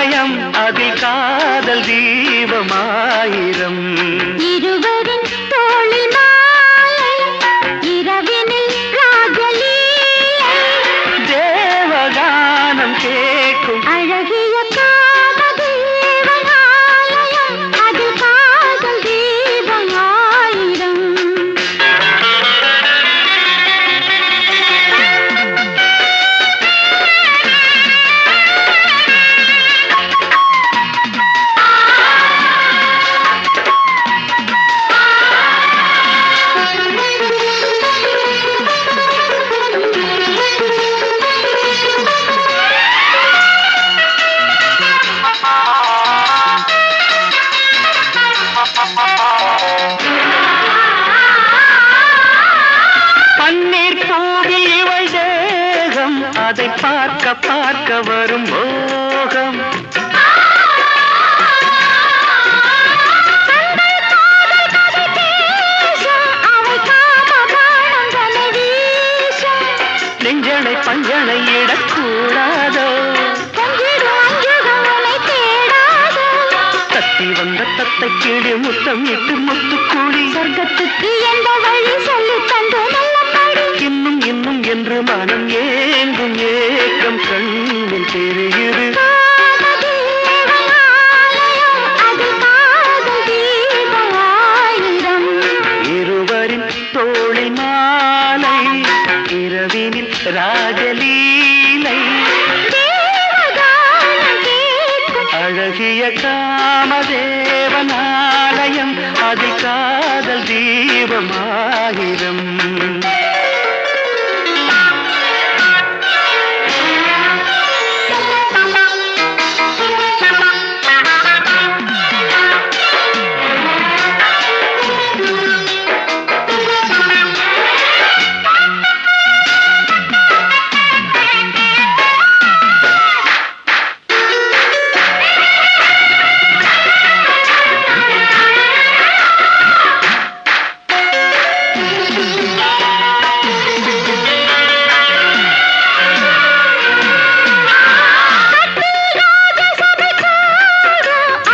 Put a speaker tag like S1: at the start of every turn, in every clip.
S1: ஆலயம் அதில் காதல் தீபமாயிரம்
S2: இருவரின் தோளில் மாலை இரவினில் ராஜலீலை
S1: தேவகானம் கேட்கும்
S2: அழகிய காமதேவன் ஆலயம் அதில் காதல் தீபம் ஆயிரம்
S1: பன்னீர் பூவில் இவள் தேகம் அதை பார்க்க பார்க்க வரும் மோகம் நெஞ்சனை பஞ்சனை இடக்கூடாதோ தத்தி வந்த தத்தை கீழே முத்தம் இட்டு முத்து கூடி
S2: சொர்க்கத்துக்கு எந்த வழி சொல்லி தந்து நல்லபடி
S1: இன்னும் இன்னும் என்று மனம் ஏங்கும் ஏக்கம் கண்ணில் தெரியுது
S2: காமதேவன் ஆலயம் அதில் காதல் தீபம் ஆயிரம்
S1: இருவரின் தோளில் மாலை இரவினில் ராஜலீலை
S2: தேவகானம் கேட்கும்
S1: அழகிய காமதேவனாலயம் அதில் காதல் தீபமாயிரம்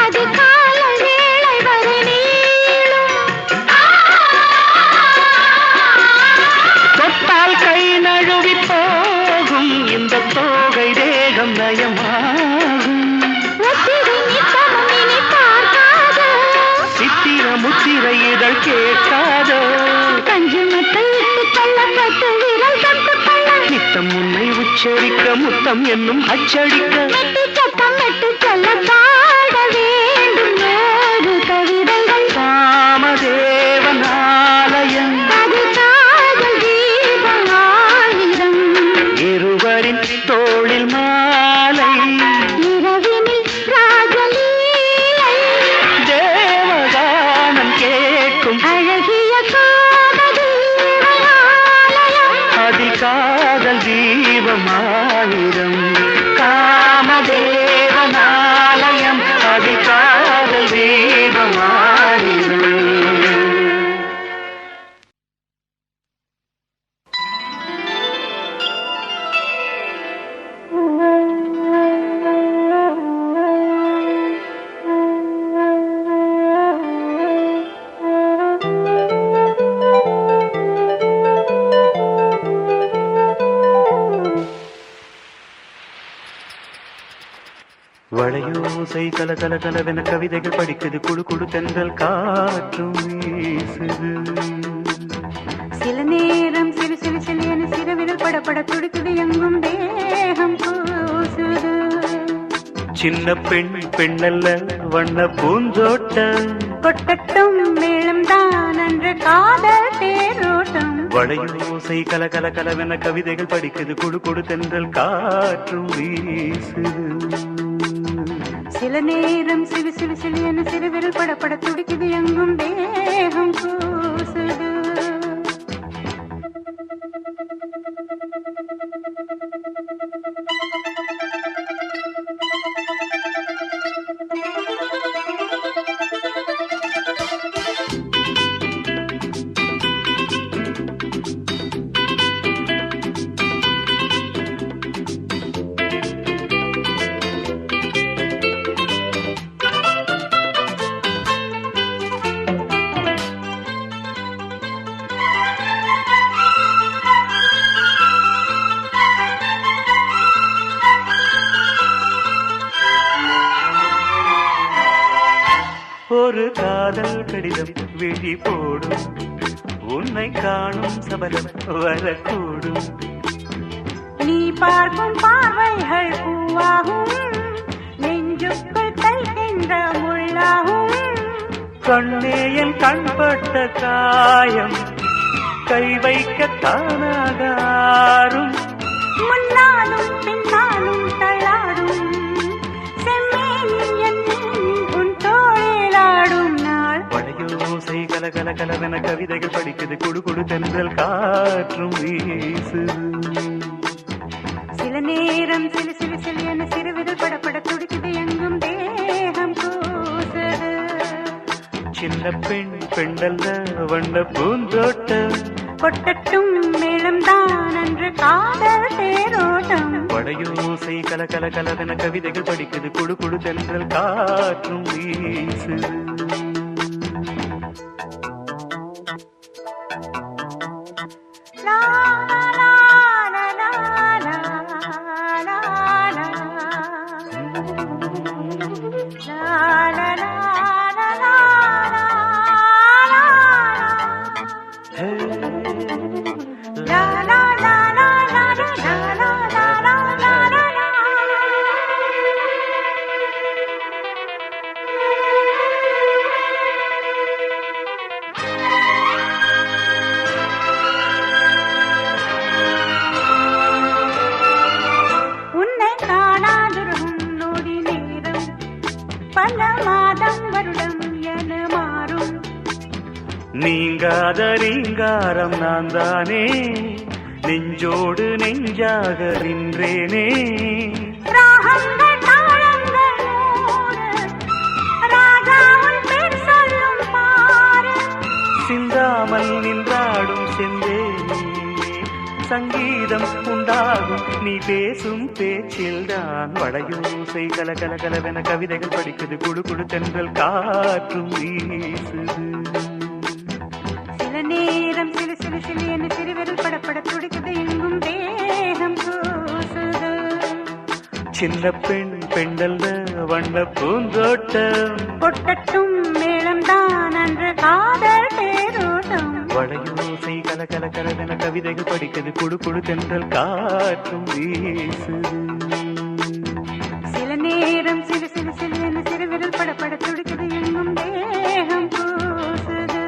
S2: அதிகாலை வேளை வரை நீளும்
S1: தொட்டால் கை நழுவி போகும் இந்த தோகை தேகம் நயமாகும்
S2: ஒத்திகை நித்தமும் இனி பார்க்காதோ
S1: சித்திர முத்திர இதழ் கேட்காதோ
S2: கஞ்சுமத்தை இட்டு கொள்ளப்பட்டு விரல் தொட்டு கொள்ள
S1: நித்தம் உன்னை உச்சரிக்க முத்தம் என்னும் அச்சடிக்க
S2: மெட்டி சத்தம் மெட்டு சொல்ல பாட வேண்டும் நூறு கவிதைகள்
S1: காமதேவனாலயம்
S2: அது காதல் தீபம் ஆயிரம்
S1: இருவரின் தோளில் மாலை
S2: இரவினில் ராஜலீலை
S1: தேவகானம் கேட்கும்
S2: அழகிய காமதேவன் ஆலயம்
S1: அதில் காதல் தீபமாயிரம் காமதேவனாலயம் அதில் காதல் தீபமாயிரம் வளையோசை கல கல கலவென கவிதைகள் படிக்குது குடு குடு தென்றல் காற்றும் வீசுது
S2: சில நேரம் சிறு சிறு சிலியன சிறுவிரல் படப்பட துடிக்குது எங்கும் தேகம் கூசுது
S1: சின்ன பெண் பெண்ணல்ல வண்ண பூந்தோட்டம்
S2: கொட்டட்டும் மேளம் தான் அன்று காதல் தேரோட்டம்
S1: வளையோசை கல கல கலவென கவிதைகள் படிக்குது குடு குடு தென்றல் காற்றும் வீசுது
S2: சில நேரம் சிறு சிறு சிலியன சிறுவிரல் படப்பட துடிக்குது எங்கும் தேகம் கூசுது
S1: ஒரு காதல் கடிதம் விழி போடும் உன்னை காணும் சபலம் வரக்கூடும்
S2: நீ பார்க்கும் பார்வைகள் பூவாகும் நெஞ்சுக்குள் தைக்கின்ற முள்ளாகும்
S1: கண்ணே என் கண்பட்ட காயம் கை வைக்க தானாகாரும்
S2: முன்னாலும் பின்னாலும் தள்ளாடும் செம்மேனி என் உன் தோளிலாடும் நாள்
S1: வளையோசை கல கல கலவென கவிதைகள் படிக்குது குடு குடு தென்றல் காற்றும் வீசுது
S2: சில நேரம் சிலு சிலு சிலு என சிறுவிரல் படப்பட துடிக்குது எங்கும் தேகம் கூசுது
S1: சின்ன பெண் பெண்டல்ல வண்ண பூந்தோட்டம்
S2: கொட்டட்டும் மேளம் தான் அன்று காதல் தேரோட்டம்
S1: வளையோசை கல கல கலவென கவிதைகள் படிக்குது குடு குடு தென்றல் காற்றும் வீசுது
S2: லா லா லா லா லா லா லா லா லா உன்னை காணாதிருக்கும் நொடி நேரம் பல மாதம் வருடம் என மாறும்
S1: நீங்காத ரீங்காரம் நான் தானே நெஞ்சோடு நெஞ்சாக நின்றேனே
S2: ராகங்கள் தாளங்களோடு ராஜாவின் பேர் சொல்லும் பாரு
S1: சிந்தாமல் நின்றாடும் செந்தேனே சங்கீதம் உண்டாகும் நீ பேசும் பேச்சில்தான் வளையோசை கல கல கலவென கவிதைகள் படிக்குது குடு குடு தென்றல் காற்றும் வீசுது
S2: சில நேரம் சிலு சிலு சிலு என சிறுவிரல் படப்பட துடிக்குது எங்கும் தேகம் கூசுது
S1: சின்ன பெண் பெண்டல்ல வண்ண பூந்தோட்டம்
S2: கொட்டட்டும் மேளம் தான் அன்று காதல் தேரோட்டம்
S1: வளையோசை கல கல கலவென கவிதைகள் படிக்குது குடு குடு தென்றல் காற்றும் வீசுது
S2: சில நேரம் சிலு சிலு சிலு என சிறுவிரல் படப்பட துடிக்குது எங்கும் தேகம் கூசுது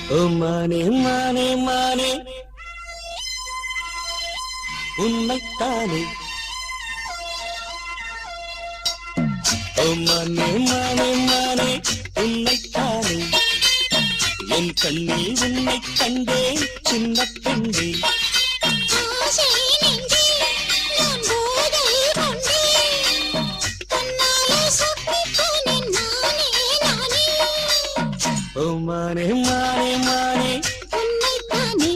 S3: ஓ மானே மானே மானே உன்னைத்தானே ஓ மானே மானே மானே உன்னைத்தானே என் கண்ணில் உன்னை கண்டேன் சின்ன பெண்ணே ஓ மானே மானே மானே
S2: உன்னைத்தானே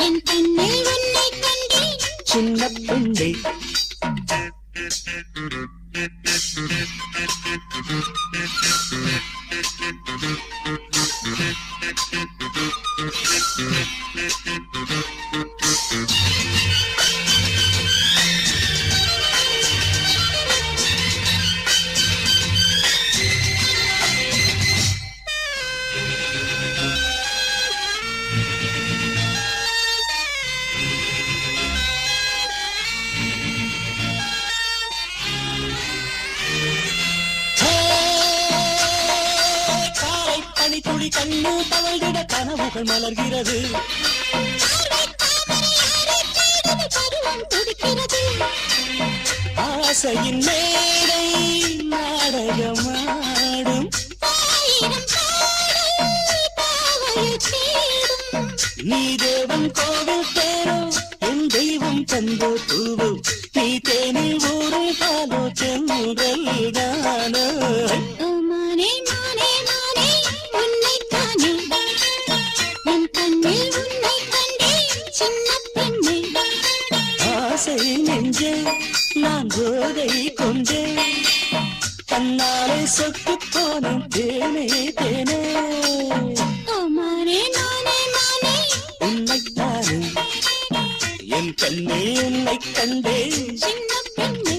S2: என் கண்ணில் உன்னை கண்டேன்
S3: சின்ன பெண்ணே துளி கண்ணு தவழ்கிட கனவுகள் மலர்கிறது ஆசையின் மேடை நாடகமாடும் நீ தேவன் கோவில் தேரோ என் தெய்வம் தந்த பூவு நீ தேனில் ஊரு பாலோ சென்றல் தானோ
S4: மானே மானே மானே உன்னைத்தானே என் கண்ணில் உன்னை கண்டேன் சின்ன பெண்ணே
S3: ஆசை நெஞ்சே நான் போதை கொண்டே தன்னாலே சொத்து போனேன் தேனே தேனே
S4: மானே மானே மானே
S3: உன்னைத்தானே என் கண்ணே உன்னை கண்டே
S4: சின்ன பெண்ணே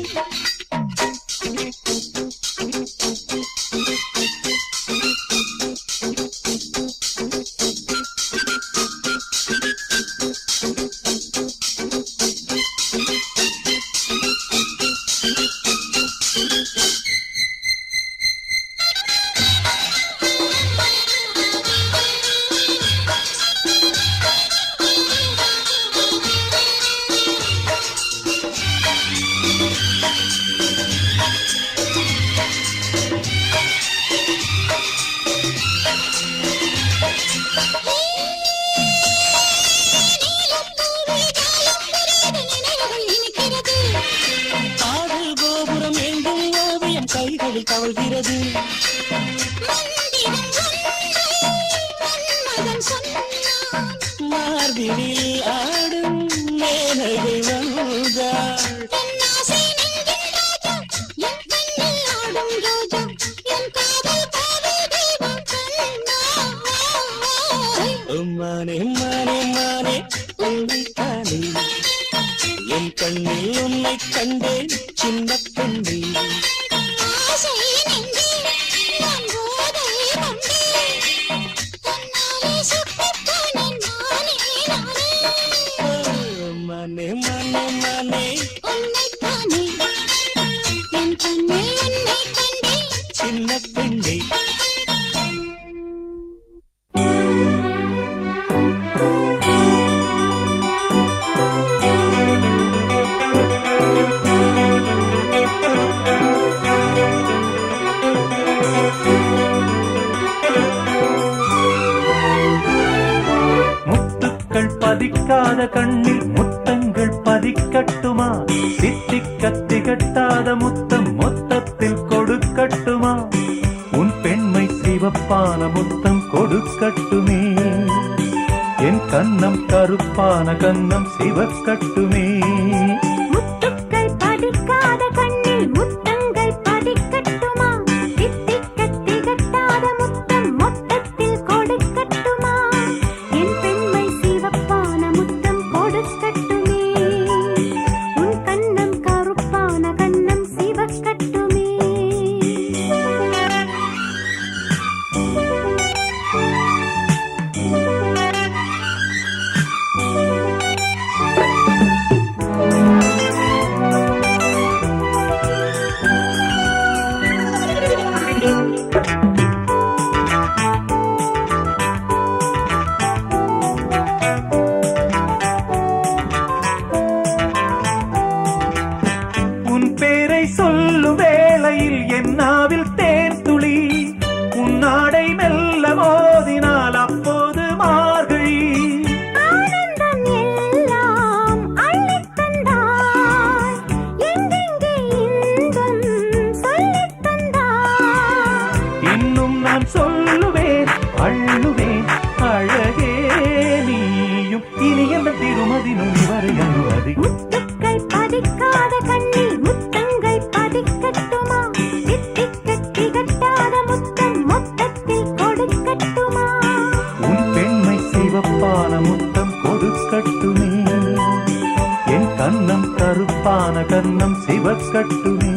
S3: காதல் கோபுரம் எங்கும் ஓவியம் கைகளில் தவழ்கிறது மார்பினில் ஆடும் மேனகை வந்தாள் மானே மானே மானே உன்னைத்தானே என் கண்ணில் உன்னை கண்டேன் சின்ன பெண்ணே மானே மானே மானே சின்ன பெண்ணே
S1: முத்துக்கள் பதிக்காத கண்ணில் முத்தங்கள் பதிக்கட்டுமா தித்திக்க திகட்டாத முத்தம் மொத்தத்தில் கொடுக்கட்டுமா உன் பெண்மை சிவப்பான முத்தம் கொடுக்கட்டுமே என் கன்னம் கருப்பான கன்னம் சிவக்கட்டுமே
S2: முத்துக்கள் பதிக்காத கண்ணில் முத்தங்கள் பதிக்கட்டுமா தித்திக்க திகட்டாத முத்தம் மொத்தத்தில் கொடுக்கட்டுமா என் பெண்மை சிவப்பான முத்தம் கொடுக்கட்டுமே உன் கண்ணம் கருப்பான கண்ணம் சிவக்கட்டுமே
S1: உன் பேரை சொல்லும் வேளையில் என் நாவில் தேன் துளி உன்னாடை மெல்ல மோதினால் அப்போது மார்கழி
S2: ஆனந்தம் எல்லாம் அள்ளித் தந்தாய் எங்கெங்கே இன்பம் சொல்லித் தந்தாய்
S1: இன்னும் நான் சொல்லுவேன் அள்ளுவேன் அழகே நீயும் இனி என்ற திருமதி நுனி வரை அனுமதி
S2: முத்துக்கள் பதிக்காத கண்ணில் முத்தங்கள் பதிக்கட்டுமா தித்திக்க திகட்டாத முத்தம் மொத்தத்தில் கொடுக்கட்டுமா
S1: உன் பெண்மை சிவப்பான முத்தம் கொடுக்கட்டுமே என் கன்னம் கருப்பான கன்னம் சிவக்கட்டுமே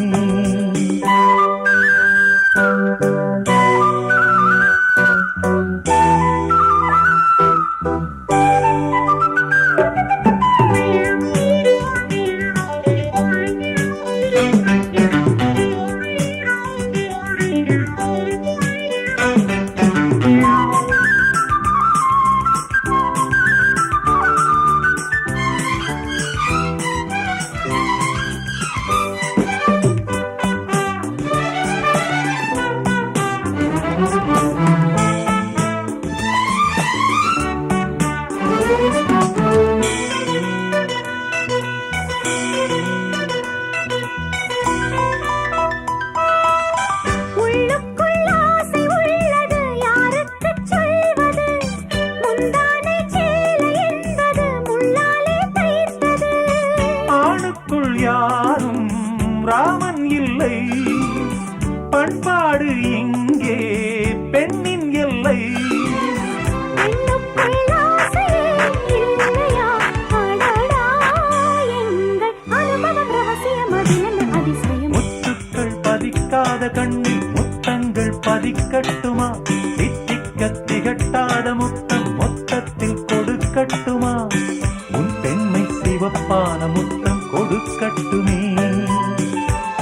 S1: முத்தம் கொடுக்கட்டுமே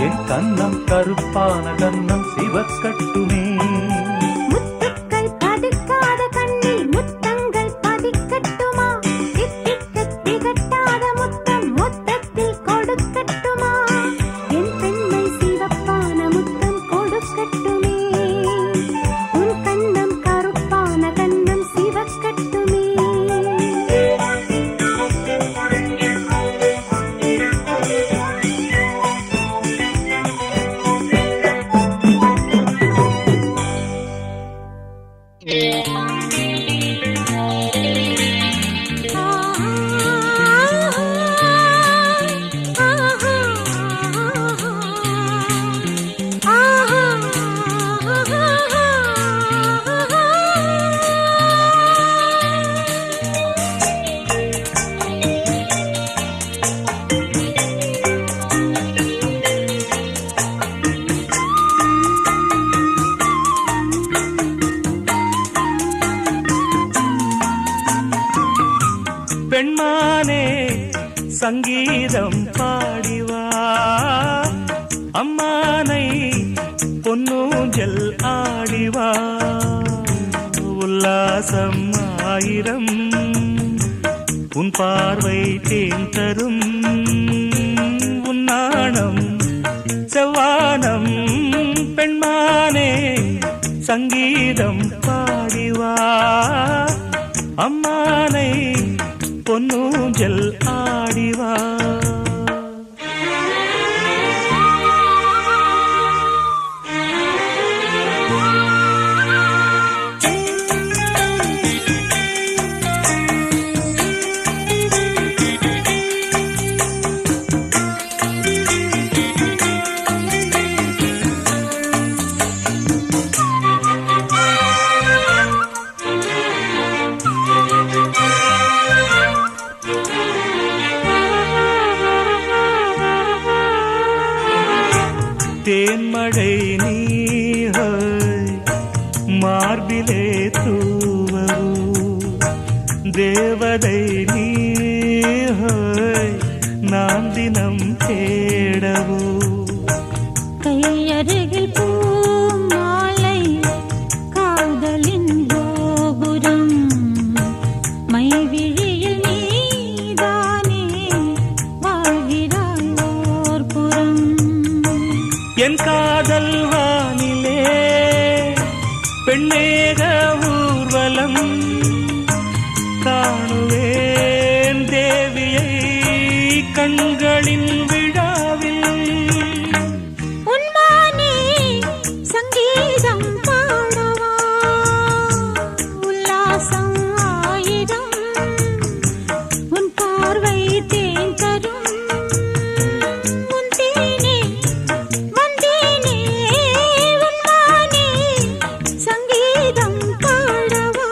S1: என் கண்ணம் கருப்பான கண்ணம் சிவக்கட்டுமே
S2: முத்துக்கள் பதிக்காத கண்ணில் முத்தங்கள் பதிக்கட்டுமா தித்திக்க திகட்டாத முத்தம் மொத்தத்தில் கொடுக்கட்டுமா என் பெண்மை சிவப்பான முத்தம் கொடுக்கட்டுமே உன் கண்ணம் கருப்பான கண்ணம் சிவக்கட்டுமே
S1: பெண்மானே சங்கீதம் பாடிவா அம்மானை பொன்னூஞ்சல் ஆடிவா உல்லாசம் ஆயிரம் உன் பார்வை தேன் தரும் உன் நாணம் செவ்வானம் பெண்மானே சங்கீதம் பாடிவா அம்மானை பொன்னூஞ்சல் ஆடிவா தேன்மழை நீஹாய் மார்பிலே தூவவோ தேவதை நீஹாய் நான் தினம் தேடவோ
S2: கையருகில் பூமாலை காதலின் கோபுரம் மைவிழியில் நீதானே வாழ்கிறாய் ஓர் புறம்
S1: என் காதல் வானிலே பெண்ணேக ஊர்வலம் காணுவேன் தேவியை கண்களின் விழாவில்
S2: உன்மானே சங்கீதம் பாடவா உல்லாசம் ஆயிரம் உன் பார்வை தேன் தரும் உன் தேனே வந்தேனே உன்மானே சங்கீதம் பாடவா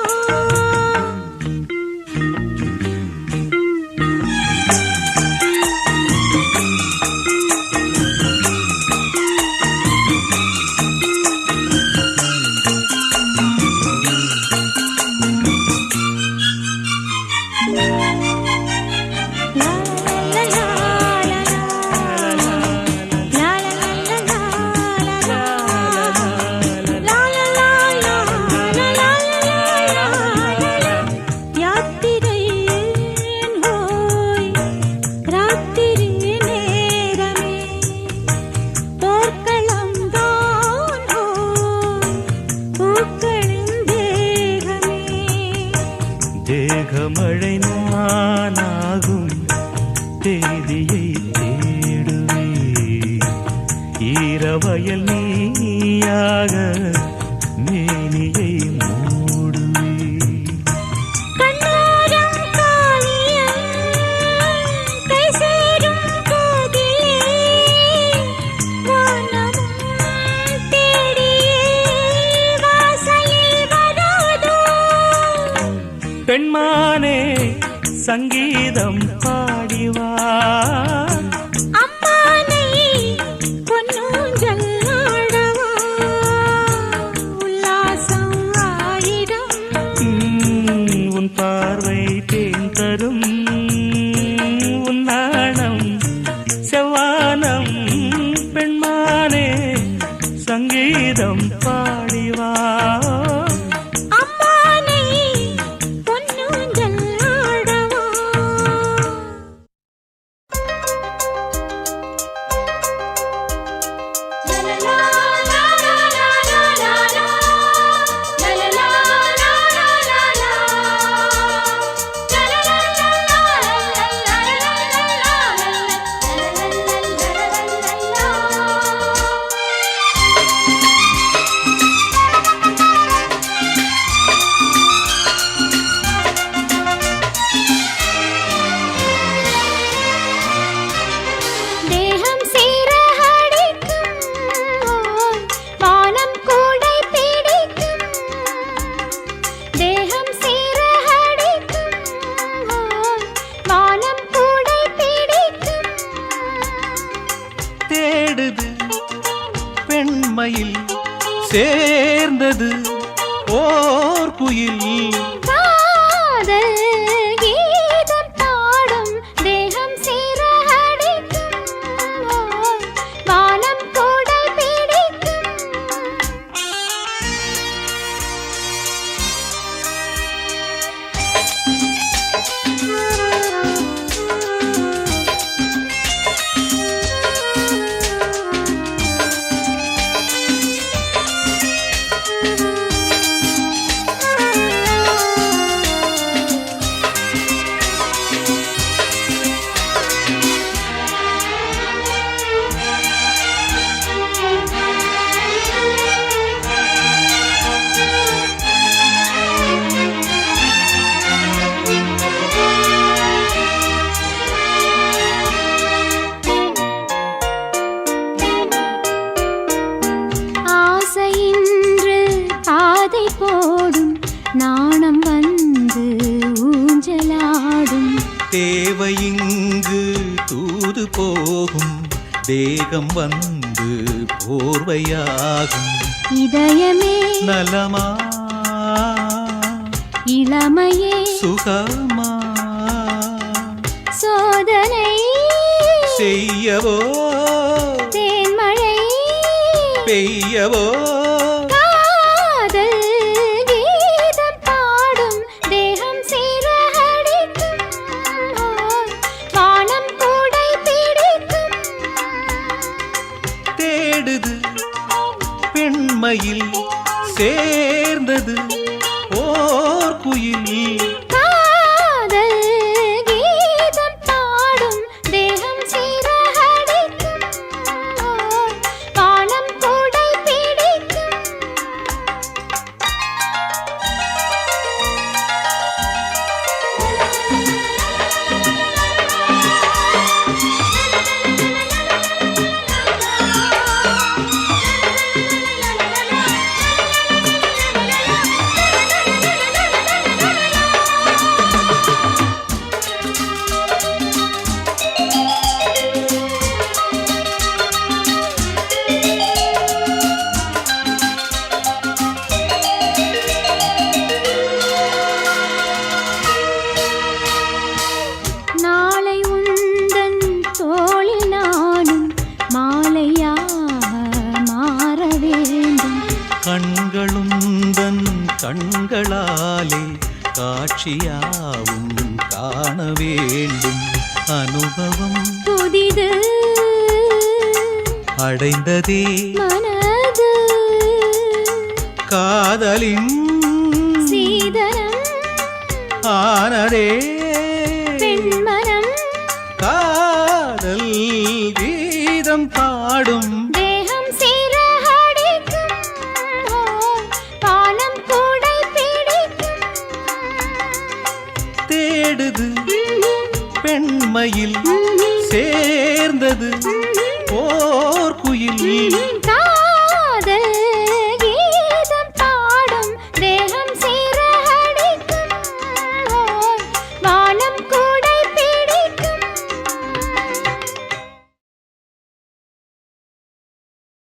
S1: தேகமழை நானாகும் தேதியை தேடுவே ஈரவயல் நீயாக மேனியை மூடுவே
S2: கண்ணோரம் காளியம் கை சேரும் போதிலே வானமும் தேடியே வாசலில் வராதோ
S1: பெண்மானே சங்கீதம் பாடிவா
S2: அம்மானை பொன்னூஞ்சல் ஆடவா உல்லாசம் ஆயிரம்
S1: உன் பார்வை தேன் தரும் உன் நாணம்
S5: பெண்மையில் சேர்ந்தது ஓர் குயில்.
S4: காதல் கீதம் பாடும் தேகம் சீரடிக்கும் வானம் கூடை பிடிக்கும். ஆசையின்று பாதை போடும் நாணம் வந்து ஊஞ்சலாடும்.
S5: தேவையிங்கு தூது போகும் தேகம் வந்து போர்வையாகும்.
S4: இதயமே
S5: நலமா
S4: இளமையே
S5: சுகமா
S4: சோதனை
S5: செய்யவோ
S4: தேன்மழை
S5: பெய்யவோ.
S4: காதல் கீதம் பாடும் தேகம் சீரடிக்கும் வானம் கூடை பிடிக்கும்.
S5: தேடுது பெண்மையில் சேர்ந்தது ஓர் குயில்.
S4: காதல் கீதம் பாடும் தேகம் சீரடிக்கும் வானம் கூடை பிடிக்கும். நாளை உந்தன் தோளில் நானும் மாலையாக மாற வேண்டும்.
S5: கண்களுந்தன் கண்களாலே காட்சியாவும் காண வேண்டும். அனுபவம்
S4: புதிது
S5: அடைந்ததே
S4: மனது
S5: காதலின்
S4: சீதனம்
S5: ஆனதே
S4: பெண்மனம்.
S5: காதல் கீதம் பாடும்
S4: தேகம் சீரடிக்கும் வானம் கூடை பிடிக்கும்.
S5: தேடுது பெண்மையில் சேர்ந்தது